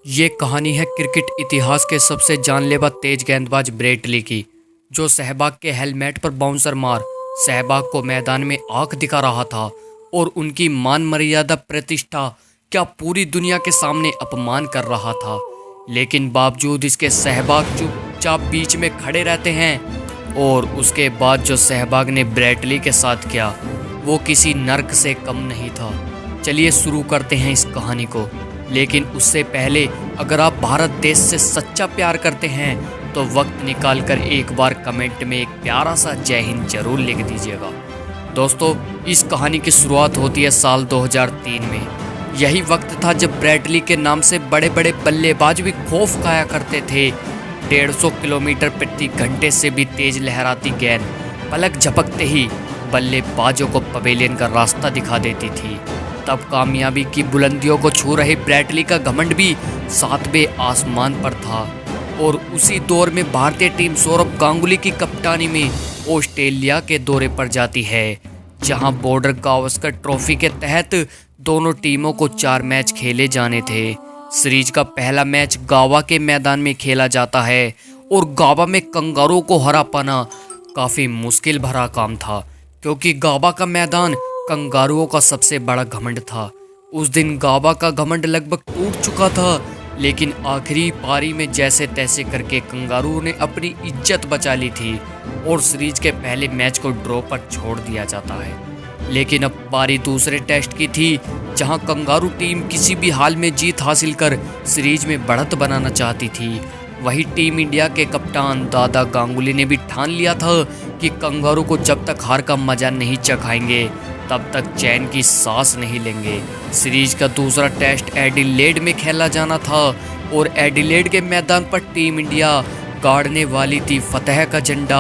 ये कहानी है क्रिकेट इतिहास के सबसे जानलेवा तेज गेंदबाज ब्रेट ली की, जो सहवाग के हेलमेट पर बाउंसर मार सहवाग को मैदान में आंख दिखा रहा था और उनकी मान मर्यादा प्रतिष्ठा क्या पूरी दुनिया के सामने अपमान कर रहा था। लेकिन बावजूद इसके सहवाग चुपचाप बीच में खड़े रहते हैं और उसके बाद जो सहवाग ने ब्रेट ली के साथ किया वो किसी नर्क से कम नहीं था। चलिए शुरू करते हैं इस कहानी को, लेकिन उससे पहले अगर आप भारत देश से सच्चा प्यार करते हैं तो वक्त निकाल कर एक बार कमेंट में एक प्यारा सा जय हिंद जरूर लिख दीजिएगा। दोस्तों, इस कहानी की शुरुआत होती है साल 2003 में। यही वक्त था जब ब्रेट ली के नाम से बड़े बड़े बल्लेबाज भी खौफ खाया करते थे। 150 किलोमीटर प्रति घंटे से भी तेज लहराती गेंद पलक झपकते ही बल्लेबाजों को पवेलियन का रास्ता दिखा देती थी। तब कामयाबी की बुलंदियों को छू रहे ब्रेट ली का घमंड भी सातवें आसमान पर था। और उसी दौर में भारतीय टीम सौरभ गांगुली की कप्तानी में ऑस्ट्रेलिया के दौरे पर जाती है, जहां बॉर्डर गावस्कर ट्रॉफी के तहत दोनों टीमों को 4 मैच खेले जाने थे। सीरीज का पहला मैच गावा के मैदान में खेला जाता है और गावा में कंगारू को हरा पाना काफ़ी मुश्किल भरा काम था, क्योंकि गावा का मैदान कंगारुओं का सबसे बड़ा घमंड था। उस दिन गावा का घमंड लगभग टूट चुका था, लेकिन आखिरी पारी में जैसे तैसे करके कंगारुओं ने अपनी इज्जत बचा ली थी और सीरीज के पहले मैच को ड्रॉ पर छोड़ दिया जाता है। लेकिन अब पारी दूसरे टेस्ट की थी, जहां कंगारू टीम किसी भी हाल में जीत हासिल कर सीरीज में बढ़त बनाना चाहती थी। वही टीम इंडिया के कप्तान दादा गांगुली ने भी ठान लिया था कि कंगारू को जब तक हार का मजा नहीं चखाएंगे तब तक चैन की सांस नहीं लेंगे। सीरीज का दूसरा टेस्ट एडिलेड में खेला जाना था और एडिलेड के मैदान पर टीम इंडिया गाड़ने वाली थी फतेह का झंडा।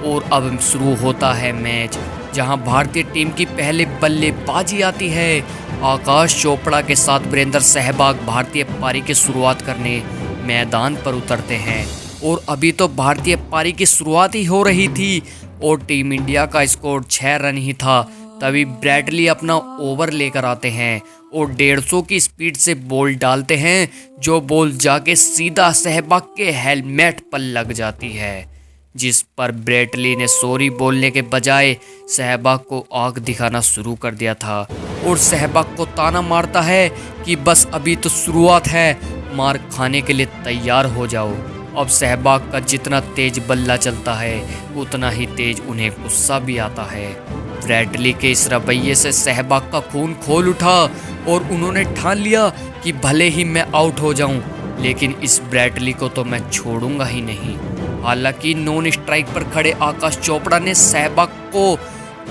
और अब शुरू होता है मैच, जहां भारतीय टीम की पहले बल्लेबाजी आती है। आकाश चोपड़ा के साथ वीरेंद्र सहवाग भारतीय पारी की शुरुआत करने मैदान पर उतरते हैं। और अभी तो भारतीय पारी की शुरुआत ही हो रही थी और टीम इंडिया का स्कोर 6 रन ही था। तभी ब्रेट ली अपना ओवर लेकर आते हैं और 150 की स्पीड से बॉल डालते हैं, जो बॉल जाके सीधा सहवाग के हेलमेट पर लग जाती है, जिस पर ब्रेट ली ने सॉरी बोलने के बजाय सहवाग को आंख दिखाना शुरू कर दिया था और सहवाग को ताना मारता है कि बस अभी तो शुरुआत है, मार खाने के लिए तैयार हो जाओ। अब सहवाग का जितना तेज बल्ला चलता है उतना ही तेज उन्हें गुस्सा भी आता है। ब्रेट ली के इस रवैये से सहवाग का खून खोल उठा और उन्होंने ठान लिया कि भले ही मैं आउट हो जाऊं, लेकिन इस ब्रेट ली को तो मैं छोड़ूंगा ही नहीं। हालांकि नॉन स्ट्राइक पर खड़े आकाश चोपड़ा ने सहवाग को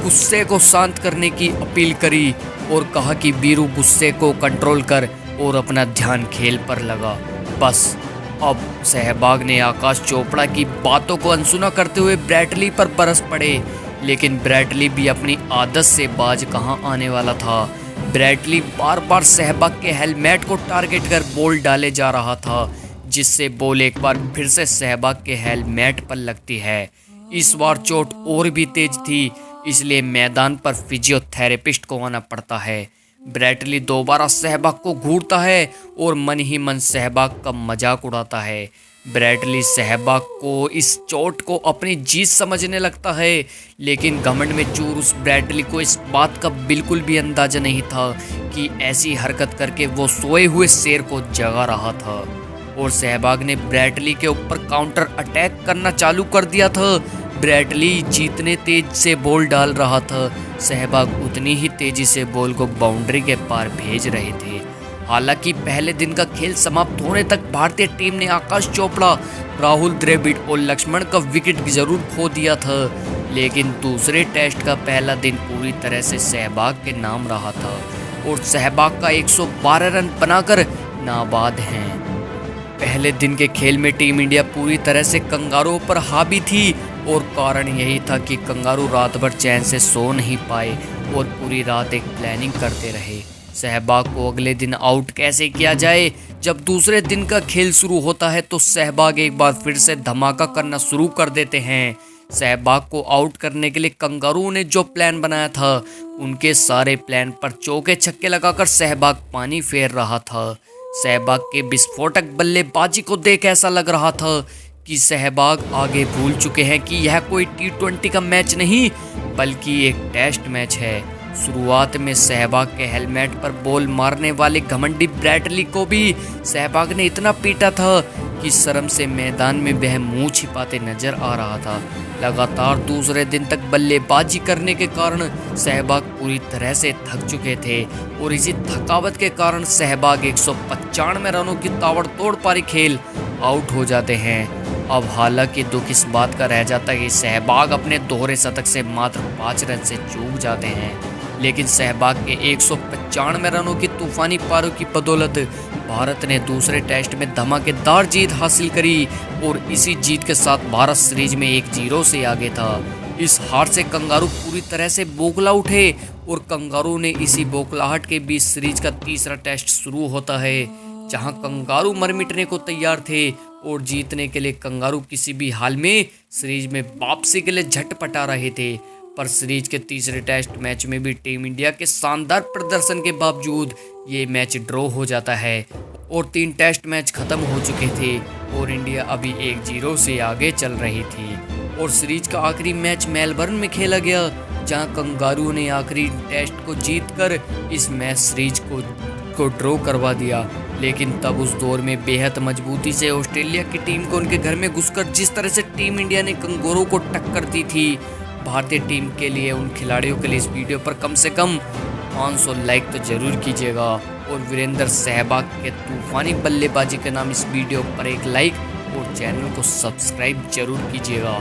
गुस्से को शांत करने की अपील करी और कहा कि वीरू गुस्से को कंट्रोल कर और अपना ध्यान खेल पर लगा। बस अब सहवाग ने आकाश चोपड़ा की बातों को अनसुना करते हुए ब्रेट ली पर बरस पड़े, लेकिन ब्रेट ली भी अपनी आदत से बाज कहां आने वाला था। ब्रेट ली बार बार सहवाग के हेलमेट को टारगेट कर बॉल डाले जा रहा था, जिससे बॉल एक बार फिर से सहवाग के हेलमेट पर लगती है। इस बार चोट और भी तेज थी, इसलिए मैदान पर फिजियोथेरेपिस्ट को आना पड़ता है। ब्रेट ली दोबारा सहवाग को घूरता है और मन ही मन सहवाग का मजाक उड़ाता है। ब्रेट ली सहवाग को इस चोट को अपनी जीत समझने लगता है, लेकिन घमंड में चूर उस ब्रेट ली को इस बात का बिल्कुल भी अंदाजा नहीं था कि ऐसी हरकत करके वो सोए हुए शेर को जगा रहा था। और सहवाग ने ब्रेट ली के ऊपर काउंटर अटैक करना चालू कर दिया था। ब्रेट ली जितने तेज से बॉल डाल रहा था, सहवाग उतनी ही तेजी से बॉल को बाउंड्री के पार भेज रहे थे। हालांकि पहले दिन का खेल समाप्त होने तक भारतीय टीम ने आकाश चोपड़ा, राहुल द्रविड़ और लक्ष्मण का विकेट जरूर खो दिया था, लेकिन दूसरे टेस्ट का पहला दिन पूरी तरह से सहवाग के नाम रहा था और सहवाग का 112 रन बनाकर नाबाद हैं। पहले दिन के खेल में टीम इंडिया पूरी तरह से कंगारुओं पर हावी थी और कारण यही था कि कंगारू रात भर चैन से सो नहीं पाए और पूरी रात एक प्लानिंग करते रहे। सहवाग को अगले दिन आउट कैसे किया जाए। जब दूसरे दिन का खेल शुरू होता है तो सहवाग एक बार फिर से धमाका करना शुरू कर देते हैं। सहवाग को आउट करने के लिए कंगारू ने जो प्लान बनाया था, उनके सारे प्लान पर चौके छक्के लगाकर सहवाग पानी फेर रहा था। सहवाग के विस्फोटक बल्लेबाजी को देख ऐसा लग रहा था कि सहवाग आगे भूल चुके हैं कि यह कोई T20 का मैच नहीं बल्कि एक टेस्ट मैच है। शुरुआत में सहवाग के हेलमेट पर बॉल मारने वाले घमंडी ब्रैडली को भी सहवाग ने इतना पीटा था कि शर्म से मैदान में वह मुंह छिपाते नजर आ रहा था। लगातार दूसरे दिन तक बल्लेबाजी करने के कारण सहवाग पूरी तरह से थक चुके थे और इसी थकावट के कारण सहवाग 195 रनों की ताबड़तोड़ पारी खेल आउट हो जाते हैं। अब हालांकि दुख इस बात का रह जाता है कि सहवाग अपने दोहरे शतक से मात्र 5 रन से चूक जाते हैं, लेकिन सहवाग के 195 रनों की तूफानी पारों की बदौलत भारत ने दूसरे टेस्ट में धमाकेदार जीत हासिल करी और इसी जीत के साथ भारत सीरीज में 1-0 से आगे था। इस हार से कंगारू पूरी तरह से बौखला उठे और कंगारू ने इसी बौखलाहट के बीच सीरीज का तीसरा टेस्ट शुरू होता है, जहां कंगारू मर मिटने को तैयार थे और जीतने के लिए कंगारू किसी भी हाल में सीरीज में वापसी के लिए झटपटा रहे थे। पर सीरीज के तीसरे टेस्ट मैच में भी टीम इंडिया के शानदार प्रदर्शन के बावजूद ये मैच ड्रॉ हो जाता है और 3 टेस्ट मैच खत्म हो चुके थे और इंडिया अभी 1-0 से आगे चल रही थी। और सीरीज का आखिरी मैच मेलबर्न में खेला गया, जहां कंगारू ने आखिरी टेस्ट को जीतकर इस मैच सीरीज को ड्रॉ करवा दिया। लेकिन तब उस दौर में बेहद मजबूती से ऑस्ट्रेलिया की टीम को उनके घर में घुसकर जिस तरह से टीम इंडिया ने कंगारू को टक्कर दी थी, भारतीय टीम के लिए उन खिलाड़ियों के लिए इस वीडियो पर कम से कम 500 लाइक तो जरूर कीजिएगा और वीरेंद्र सहवाग के तूफानी बल्लेबाजी के नाम इस वीडियो पर एक लाइक और चैनल को सब्सक्राइब जरूर कीजिएगा।